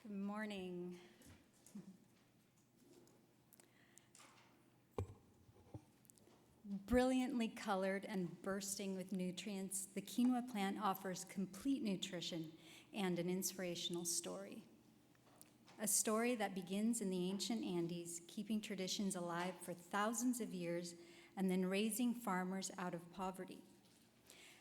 Good morning. Brilliantly colored and bursting with nutrients, the quinoa plant offers complete nutrition and an inspirational story. A story that begins in the ancient Andes, keeping traditions alive for thousands of years and then raising farmers out of poverty.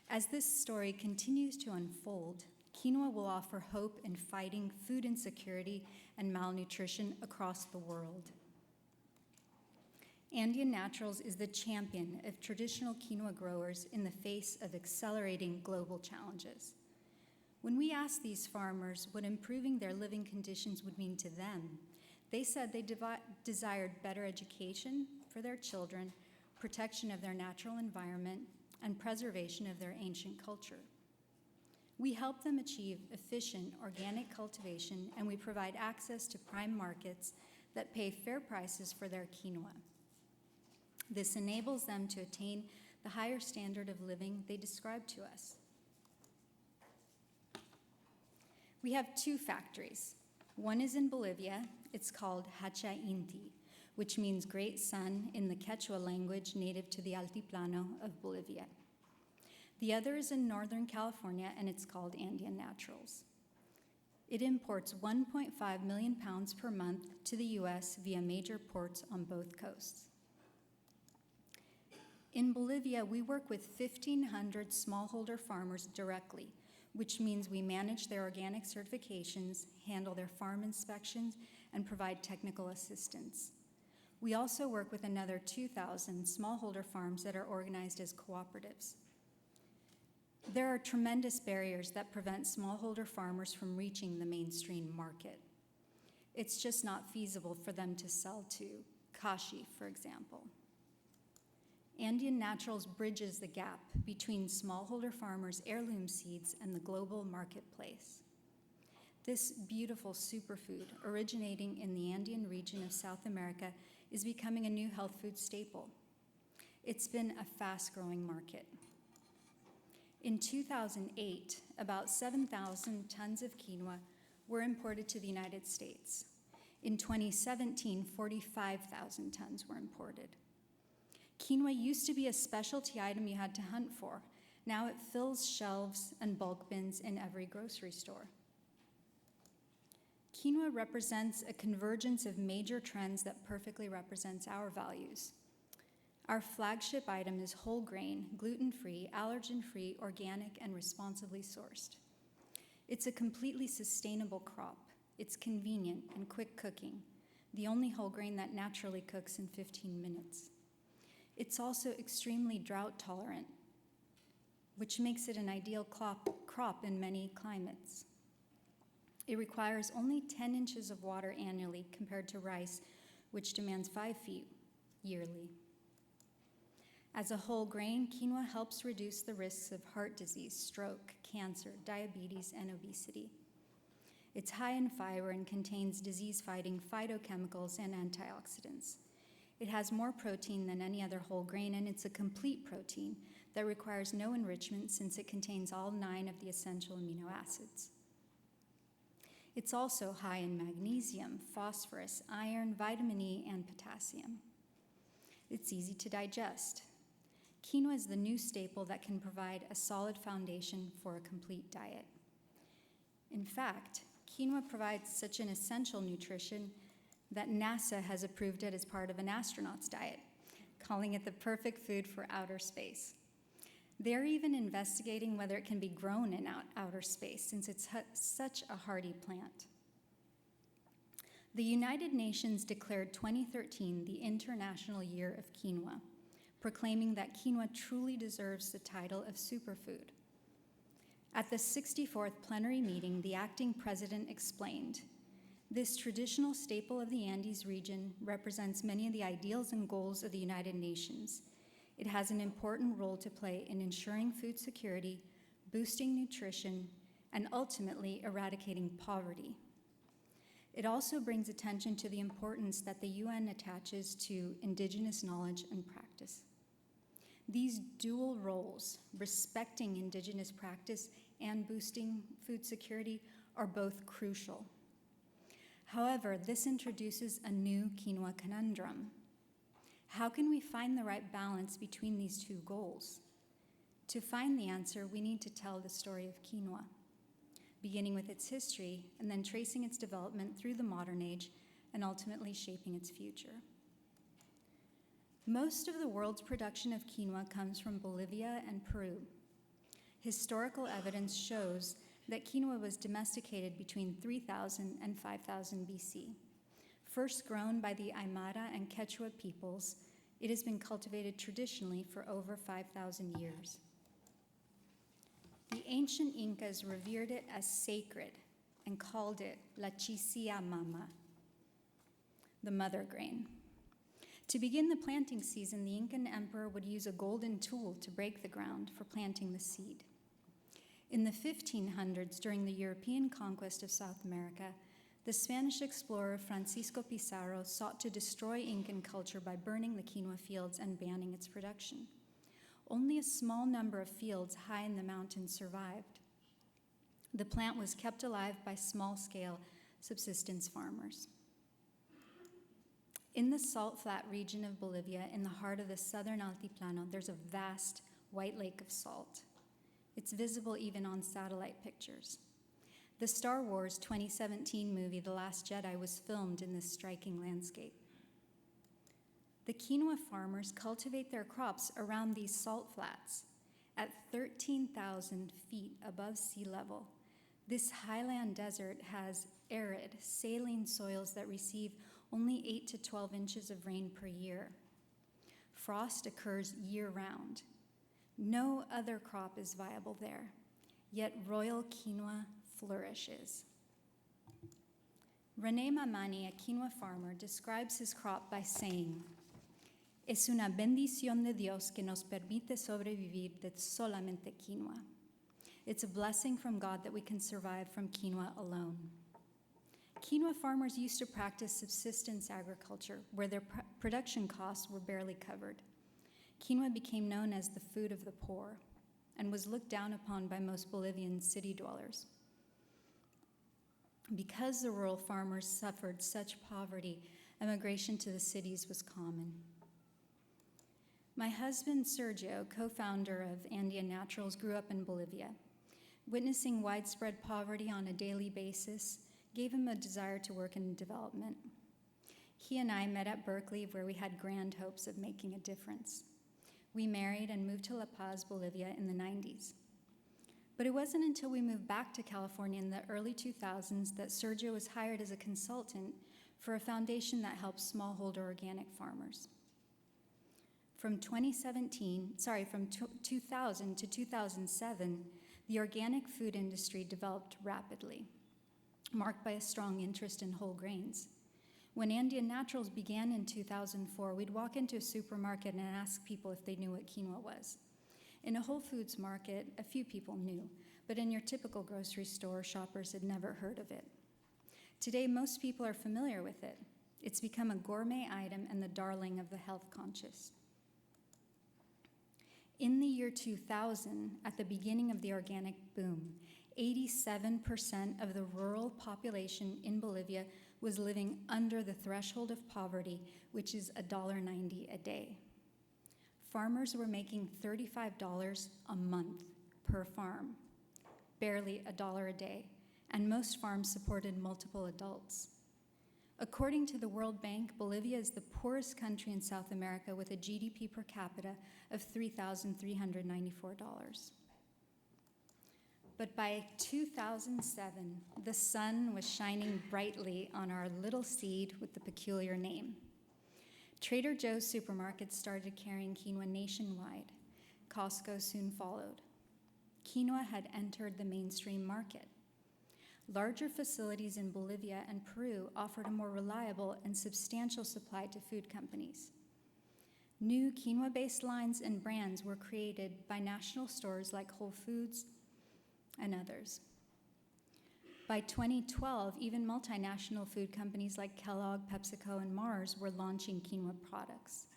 As this story continues to unfold, quinoa will offer hope in fighting food insecurity and malnutrition across the world. Andean Naturals is the champion of traditional quinoa growers in the face of accelerating global challenges. When we asked these farmers what improving their living conditions would mean to them, they said they desired better education for their children, protection of their natural environment, and preservation of their ancient culture. We help them achieve efficient organic cultivation, and we provide access to prime markets that pay fair prices for their quinoa. This enables them to attain the higher standard of living they describe to us. We have two factories. One is in Bolivia. It's called Hacha Inti, which means great sun in the Quechua language native to the Altiplano of Bolivia. The other is in Northern California, and it's called Andean Naturals. It imports 1.5 million pounds per month to the U.S. via major ports on both coasts. In Bolivia, we work with 1,500 smallholder farmers directly, which means we manage their organic certifications, handle their farm inspections, and provide technical assistance. We also work with another 2,000 smallholder farms that are organized as cooperatives. There are tremendous barriers that prevent smallholder farmers from reaching the mainstream market. It's just not feasible for them to sell to Kashi, for example. Andean Naturals bridges the gap between smallholder farmers' heirloom seeds and the global marketplace. This beautiful superfood, originating in the Andean region of South America, is becoming a new health food staple. It's been a fast-growing market. In 2008, about 7,000 tons of quinoa were imported to the United States. In 2017, 45,000 tons were imported. Quinoa used to be a specialty item you had to hunt for. Now it fills shelves and bulk bins in every grocery store. Quinoa represents a convergence of major trends that perfectly represents our values. Our flagship item is whole grain, gluten-free, allergen-free, organic, and responsibly sourced. It's a completely sustainable crop. It's convenient and quick cooking, the only whole grain that naturally cooks in 15 minutes. It's also extremely drought tolerant, which makes it an ideal crop in many climates. It requires only 10 inches of water annually compared to rice, which demands 5 feet yearly. As a whole grain, quinoa helps reduce the risks of heart disease, stroke, cancer, diabetes, and obesity. It's high in fiber and contains disease-fighting phytochemicals and antioxidants. It has more protein than any other whole grain, and it's a complete protein that requires no enrichment since it contains all 9 of the essential amino acids. It's also high in magnesium, phosphorus, iron, vitamin E, and potassium. It's easy to digest. Quinoa is the new staple that can provide a solid foundation for a complete diet. In fact, quinoa provides such an essential nutrition that NASA has approved it as part of an astronaut's diet, calling it the perfect food for outer space. They're even investigating whether it can be grown in outer space since it's such a hardy plant. The United Nations declared 2013 the International Year of Quinoa, proclaiming that quinoa truly deserves the title of superfood. At the 64th plenary meeting, the acting president explained, "This traditional staple of the Andes region represents many of the ideals and goals of the United Nations. It has an important role to play in ensuring food security, boosting nutrition, and ultimately eradicating poverty. It also brings attention to the importance that the UN attaches to indigenous knowledge and practice. These dual roles, respecting indigenous practice and boosting food security, are both crucial. However, this introduces a new quinoa conundrum. How can we find the right balance between these two goals? To find the answer, we need to tell the story of quinoa, beginning with its history and then tracing its development through the modern age and ultimately shaping its future. Most of the world's production of quinoa comes from Bolivia and Peru. Historical evidence shows that quinoa was domesticated between 3000 and 5000 BC. First grown by the Aymara and Quechua peoples, it has been cultivated traditionally for over 5,000 years. The ancient Incas revered it as sacred and called it La Chicia Mama, the mother grain. To begin the planting season, the Incan emperor would use a golden tool to break the ground for planting the seed. In the 1500s, during the European conquest of South America, the Spanish explorer Francisco Pizarro sought to destroy Incan culture by burning the quinoa fields and banning its production. Only a small number of fields high in the mountains survived. The plant was kept alive by small-scale subsistence farmers. In the salt-flat region of Bolivia, in the heart of the southern Altiplano, there's a vast white lake of salt. It's visible even on satellite pictures. The Star Wars 2017 movie, The Last Jedi, was filmed in this striking landscape. The quinoa farmers cultivate their crops around these salt flats at 13,000 feet above sea level. This highland desert has arid, saline soils that receive only 8 to 12 inches of rain per year. Frost occurs year-round. No other crop is viable there, yet royal quinoa flourishes. René Mamani, a quinoa farmer, describes his crop by saying, "Es una bendición de Dios que nos permite sobrevivir de solamente quinoa." It's a blessing from God that we can survive from quinoa alone. Quinoa farmers used to practice subsistence agriculture, where their production costs were barely covered. Quinoa became known as the food of the poor and was looked down upon by most Bolivian city dwellers. Because the rural farmers suffered such poverty, emigration to the cities was common. My husband, Sergio, co-founder of Andean Naturals, grew up in Bolivia. Witnessing widespread poverty on a daily basis gave him a desire to work in development. He and I met at Berkeley, where we had grand hopes of making a difference. We married and moved to La Paz, Bolivia in the 90s. But it wasn't until we moved back to California in the early 2000s that Sergio was hired as a consultant for a foundation that helps smallholder organic farmers. From 2000 to 2007, the organic food industry developed rapidly, marked by a strong interest in whole grains. When Andean Naturals began in 2004, we'd walk into a supermarket and ask people if they knew what quinoa was. In a Whole Foods market, a few people knew, but in your typical grocery store, shoppers had never heard of it. Today, most people are familiar with it. It's become a gourmet item and the darling of the health-conscious. In the year 2000, at the beginning of the organic boom, 87% of the rural population in Bolivia was living under the threshold of poverty, which is $1.90 a day. Farmers were making $35 a month per farm, barely $1 a day, and most farms supported multiple adults. According to the World Bank, Bolivia is the poorest country in South America with a GDP per capita of $3,394. But by 2007, the sun was shining brightly on our little seed with the peculiar name. Trader Joe's supermarkets started carrying quinoa nationwide. Costco soon followed. Quinoa had entered the mainstream market. Larger facilities in Bolivia and Peru offered a more reliable and substantial supply to food companies. New quinoa-based lines and brands were created by national stores like Whole Foods and others. By 2012, even multinational food companies like Kellogg, PepsiCo, and Mars were launching quinoa products.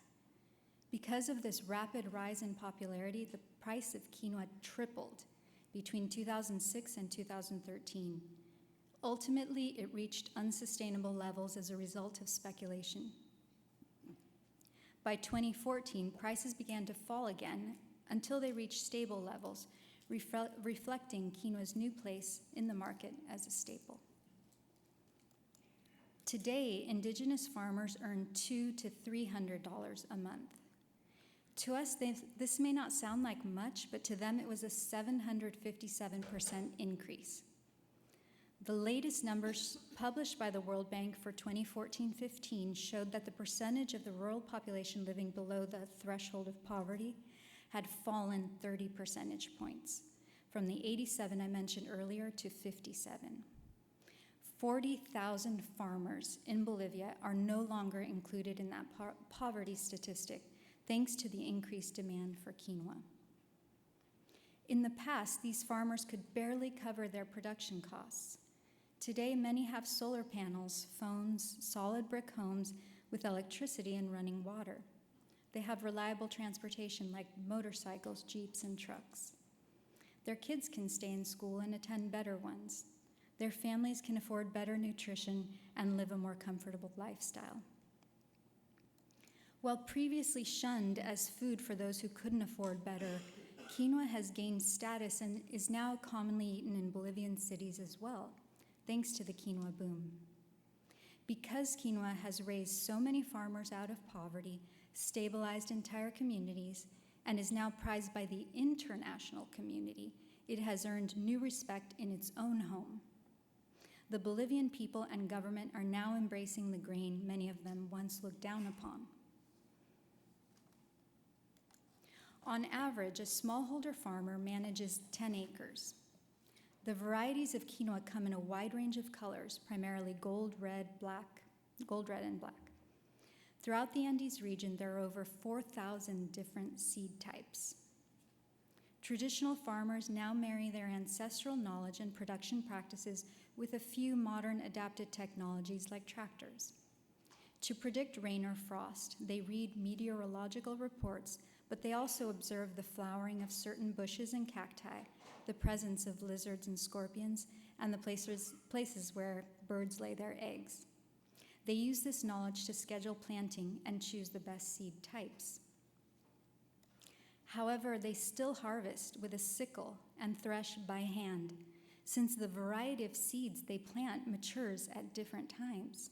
Because of this rapid rise in popularity, the price of quinoa tripled between 2006 and 2013, Ultimately, it reached unsustainable levels as a result of speculation. By 2014, prices began to fall again until they reached stable levels, reflecting quinoa's new place in the market as a staple. Today, indigenous farmers earn $200 to $300 a month. To us, this may not sound like much, but to them it was a 757% increase. The latest numbers published by the World Bank for 2014-15 showed that the percentage of the rural population living below the threshold of poverty had fallen 30 percentage points, from the 87 I mentioned earlier to 57. 40,000 farmers in Bolivia are no longer included in that poverty statistic, thanks to the increased demand for quinoa. In the past, these farmers could barely cover their production costs. Today, many have solar panels, phones, solid brick homes with electricity and running water. They have reliable transportation like motorcycles, jeeps, and trucks. Their kids can stay in school and attend better ones. Their families can afford better nutrition and live a more comfortable lifestyle. While previously shunned as food for those who couldn't afford better, quinoa has gained status and is now commonly eaten in Bolivian cities as well, thanks to the quinoa boom. Because quinoa has raised so many farmers out of poverty, stabilized entire communities, and is now prized by the international community, it has earned new respect in its own home. The Bolivian people and government are now embracing the grain many of them once looked down upon. On average, a smallholder farmer manages 10 acres. The varieties of quinoa come in a wide range of colors, primarily gold, red, and black. Throughout the Andes region, there are over 4,000 different seed types. Traditional farmers now marry their ancestral knowledge and production practices with a few modern adapted technologies like tractors. To predict rain or frost, they read meteorological reports, but they also observe the flowering of certain bushes and cacti, the presence of lizards and scorpions, and the places where birds lay their eggs. They use this knowledge to schedule planting and choose the best seed types. However, they still harvest with a sickle and thresh by hand, since the variety of seeds they plant matures at different times.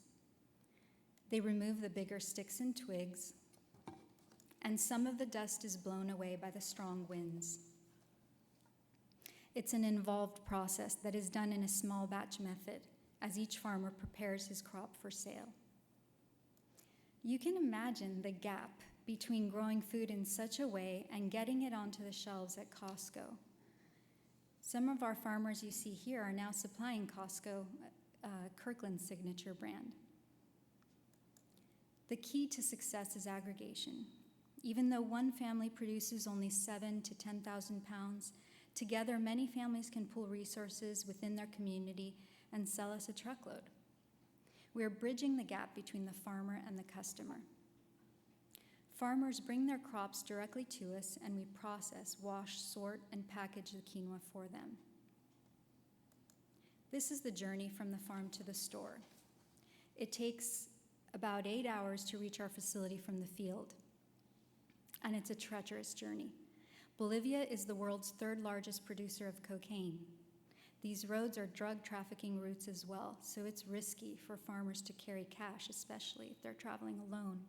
They remove the bigger sticks and twigs, and some of the dust is blown away by the strong winds. It's an involved process that is done in a small batch method, as each farmer prepares his crop for sale. You can imagine the gap between growing food in such a way and getting it onto the shelves at Costco. Some of our farmers you see here are now supplying Costco Kirkland's signature brand. The key to success is aggregation. Even though one family produces only 7,000 to 10,000 pounds, together many families can pool resources within their community and sell us a truckload. We are bridging the gap between the farmer and the customer. Farmers bring their crops directly to us, and we process, wash, sort, and package the quinoa for them. This is the journey from the farm to the store. It takes about 8 hours to reach our facility from the field, and it's a treacherous journey. Bolivia is the world's third largest producer of cocaine. These roads are drug trafficking routes as well, so it's risky for farmers to carry cash, especially if they're traveling alone.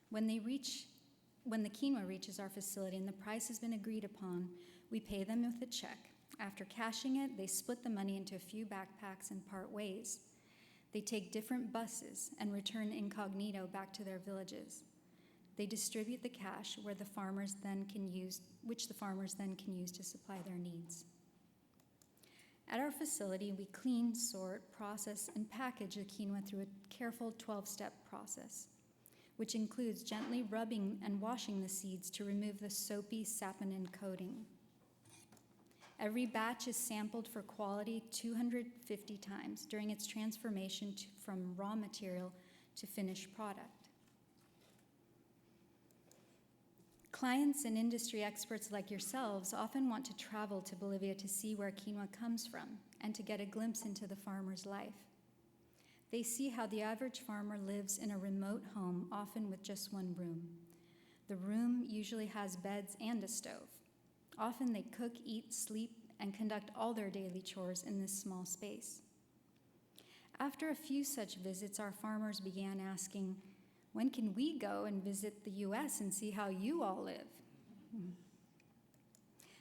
When the quinoa reaches our facility and the price has been agreed upon, we pay them with a check. After cashing it, they split the money into a few backpacks and part ways. They take different buses and return incognito back to their villages. They distribute the cash which the farmers then can use to supply their needs. At our facility, we clean, sort, process, and package the quinoa through a careful 12-step process, which includes gently rubbing and washing the seeds to remove the soapy saponin coating. Every batch is sampled for quality 250 times during its transformation from raw material to finished product. Clients and industry experts like yourselves often want to travel to Bolivia to see where quinoa comes from and to get a glimpse into the farmer's life. They see how the average farmer lives in a remote home, often with just one room. The room usually has beds and a stove. Often they cook, eat, sleep, and conduct all their daily chores in this small space. After a few such visits, our farmers began asking, when can we go and visit the US and see how you all live?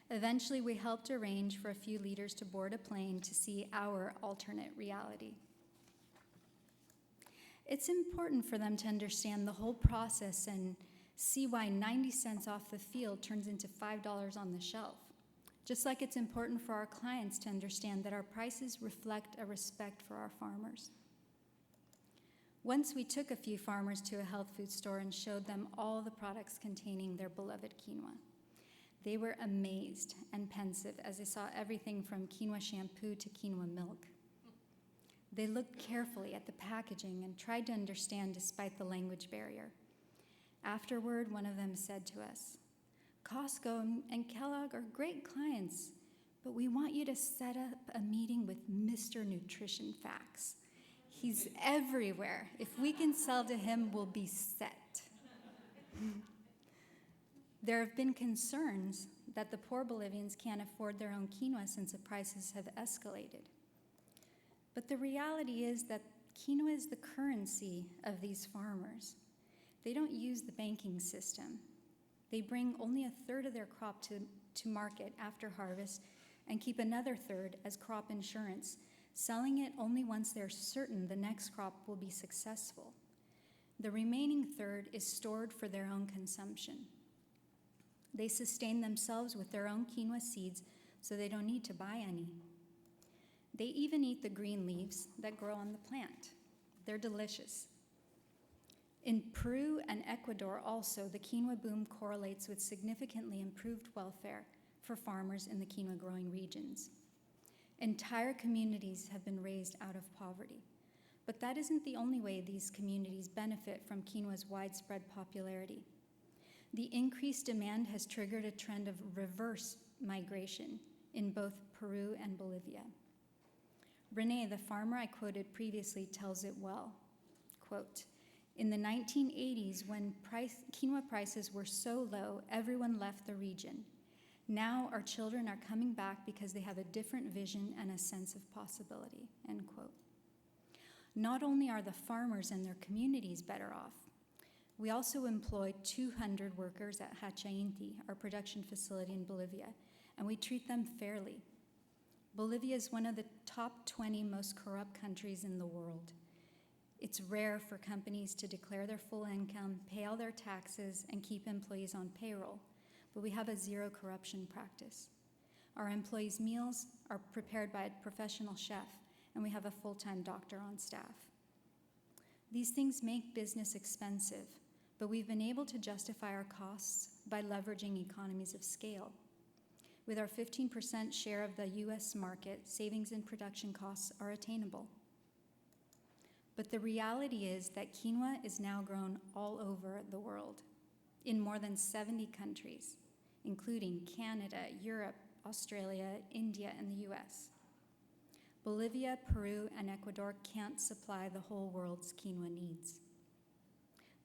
Eventually, we helped arrange for a few leaders to board a plane to see our alternate reality. It's important for them to understand the whole process and see why 90 cents off the field turns into $5 on the shelf. Just like it's important for our clients to understand that our prices reflect a respect for our farmers. Once we took a few farmers to a health food store and showed them all the products containing their beloved quinoa. They were amazed and pensive as they saw everything from quinoa shampoo to quinoa milk. They looked carefully at the packaging and tried to understand despite the language barrier. Afterward, one of them said to us, Costco and Kellogg are great clients, but we want you to set up a meeting with Mr. Nutrition Facts. He's everywhere. If we can sell to him, we'll be set. There have been concerns that the poor Bolivians can't afford their own quinoa since the prices have escalated. But the reality is that quinoa is the currency of these farmers. They don't use the banking system. They bring only a third of their crop to market after harvest and keep another third as crop insurance, selling it only once they're certain the next crop will be successful. The remaining third is stored for their own consumption. They sustain themselves with their own quinoa seeds, so they don't need to buy any. They even eat the green leaves that grow on the plant. They're delicious. In Peru and Ecuador also, the quinoa boom correlates with significantly improved welfare for farmers in the quinoa growing regions. Entire communities have been raised out of poverty. But that isn't the only way these communities benefit from quinoa's widespread popularity. The increased demand has triggered a trend of reverse migration in both Peru and Bolivia. Renee, the farmer I quoted previously, tells it well. Quote, in the 1980s, when quinoa prices were so low, everyone left the region. Now our children are coming back because they have a different vision and a sense of possibility, end quote. Not only are the farmers and their communities better off, we also employ 200 workers at Hachainti, our production facility in Bolivia, and we treat them fairly. Bolivia is one of the top 20 most corrupt countries in the world. It's rare for companies to declare their full income, pay all their taxes, and keep employees on payroll, but we have a zero corruption practice. Our employees' meals are prepared by a professional chef, and we have a full-time doctor on staff. These things make business expensive, but we've been able to justify our costs by leveraging economies of scale. With our 15% share of the US market, savings in production costs are attainable. But the reality is that quinoa is now grown all over the world, in more than 70 countries, including Canada, Europe, Australia, India, and the US. Bolivia, Peru, and Ecuador can't supply the whole world's quinoa needs.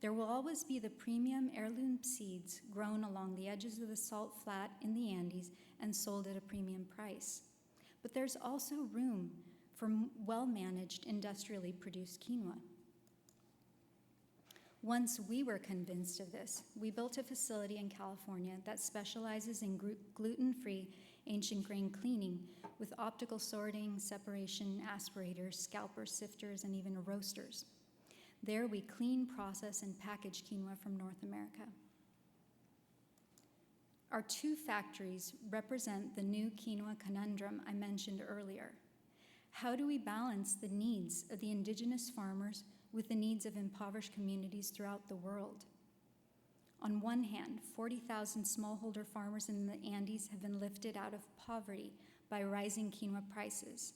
There will always be the premium heirloom seeds grown along the edges of the salt flat in the Andes and sold at a premium price. But there's also room for well-managed, industrially produced quinoa. Once we were convinced of this, we built a facility in California that specializes in gluten-free ancient grain cleaning with optical sorting, separation, aspirators, scalpers, sifters, and even roasters. There we clean, process, and package quinoa from North America. Our two factories represent the new quinoa conundrum I mentioned earlier. How do we balance the needs of the indigenous farmers with the needs of impoverished communities throughout the world? On one hand, 40,000 smallholder farmers in the Andes have been lifted out of poverty by rising quinoa prices.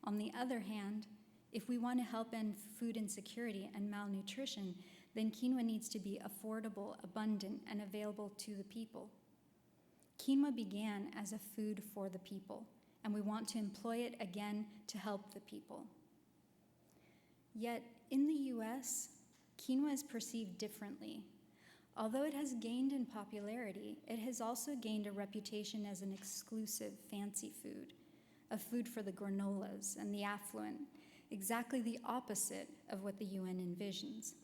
On the other hand, if we want to help end food insecurity and malnutrition, then quinoa needs to be affordable, abundant, and available to the people. Quinoa began as a food for the people, and we want to employ it again to help the people. Yet, in the US, quinoa is perceived differently. Although it has gained in popularity, it has also gained a reputation as an exclusive, fancy food, a food for the granolas and the affluent, exactly the opposite of what the UN envisions.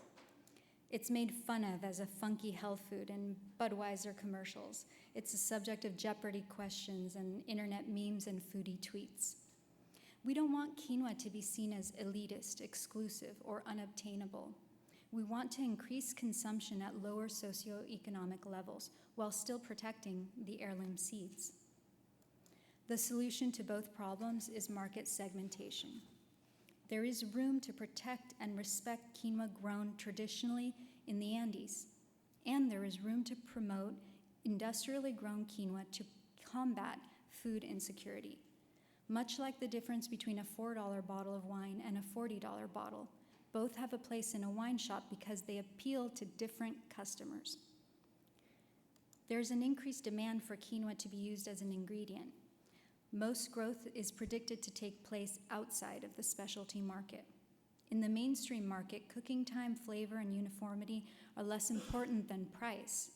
It's made fun of as a funky health food in Budweiser commercials. It's a subject of Jeopardy questions and internet memes and foodie tweets. We don't want quinoa to be seen as elitist, exclusive, or unobtainable. We want to increase consumption at lower socioeconomic levels while still protecting the heirloom seeds. The solution to both problems is market segmentation. There is room to protect and respect quinoa grown traditionally in the Andes, and there is room to promote industrially grown quinoa to combat food insecurity. Much like the difference between a $4 bottle of wine and a $40 bottle, both have a place in a wine shop because they appeal to different customers. There's an increased demand for quinoa to be used as an ingredient. Most growth is predicted to take place outside of the specialty market. In the mainstream market, cooking time, flavor, and uniformity are less important than price.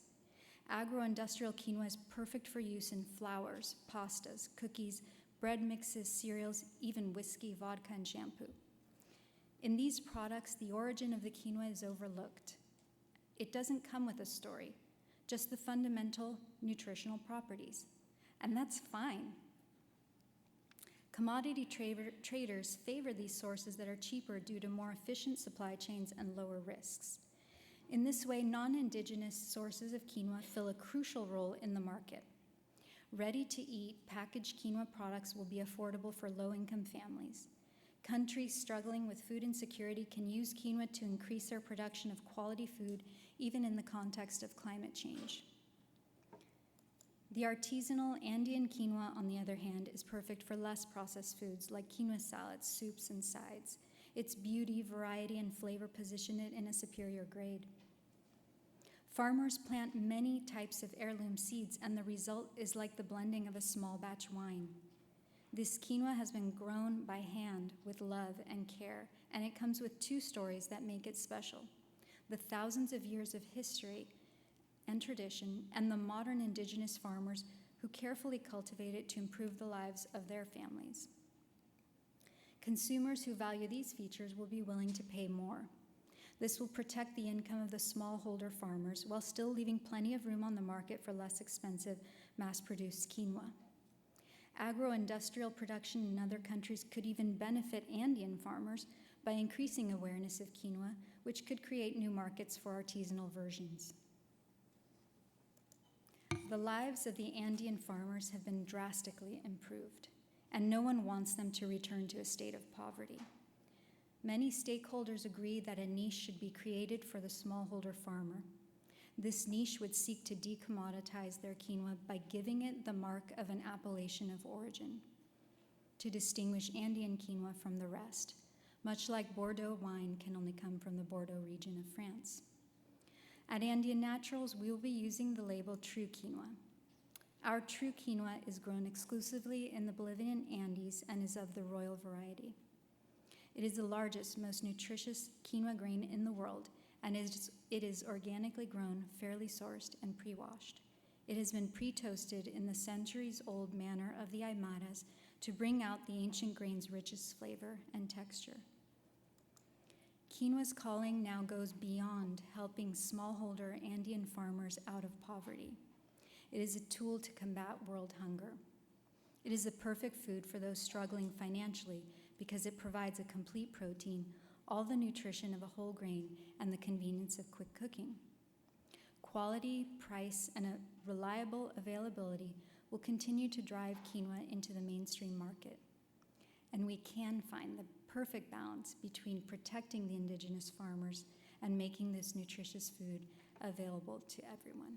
Agro-industrial quinoa is perfect for use in flours, pastas, cookies, bread mixes, cereals, even whiskey, vodka, and shampoo. In these products, the origin of the quinoa is overlooked. It doesn't come with a story, just the fundamental nutritional properties, and that's fine. Commodity traders favor these sources that are cheaper due to more efficient supply chains and lower risks. In this way, non-indigenous sources of quinoa fill a crucial role in the market. Ready-to-eat packaged quinoa products will be affordable for low-income families. Countries struggling with food insecurity can use quinoa to increase their production of quality food, even in the context of climate change. The artisanal Andean quinoa, on the other hand, is perfect for less processed foods like quinoa salads, soups, and sides. Its beauty, variety, and flavor position it in a superior grade. Farmers plant many types of heirloom seeds, and the result is like the blending of a small batch wine. This quinoa has been grown by hand with love and care, and it comes with two stories that make it special: the thousands of years of history and tradition, and the modern indigenous farmers who carefully cultivate it to improve the lives of their families. Consumers who value these features will be willing to pay more. This will protect the income of the smallholder farmers while still leaving plenty of room on the market for less expensive, mass-produced quinoa. Agro-industrial production in other countries could even benefit Andean farmers by increasing awareness of quinoa, which could create new markets for artisanal versions. The lives of the Andean farmers have been drastically improved, and no one wants them to return to a state of poverty. Many stakeholders agree that a niche should be created for the smallholder farmer. This niche would seek to decommoditize their quinoa by giving it the mark of an appellation of origin, to distinguish Andean quinoa from the rest, much like Bordeaux wine can only come from the Bordeaux region of France. At Andean Naturals, we will be using the label True Quinoa. Our True Quinoa is grown exclusively in the Bolivian Andes and is of the royal variety. It is the largest, most nutritious quinoa grain in the world, and it is organically grown, fairly sourced, and pre-washed. It has been pre-toasted in the centuries-old manner of the Aymaras to bring out the ancient grain's richest flavor and texture. Quinoa's calling now goes beyond helping smallholder Andean farmers out of poverty. It is a tool to combat world hunger. It is the perfect food for those struggling financially because it provides a complete protein, all the nutrition of a whole grain, and the convenience of quick cooking. Quality, price, and a reliable availability will continue to drive quinoa into the mainstream market. And we can find the perfect balance between protecting the indigenous farmers and making this nutritious food available to everyone.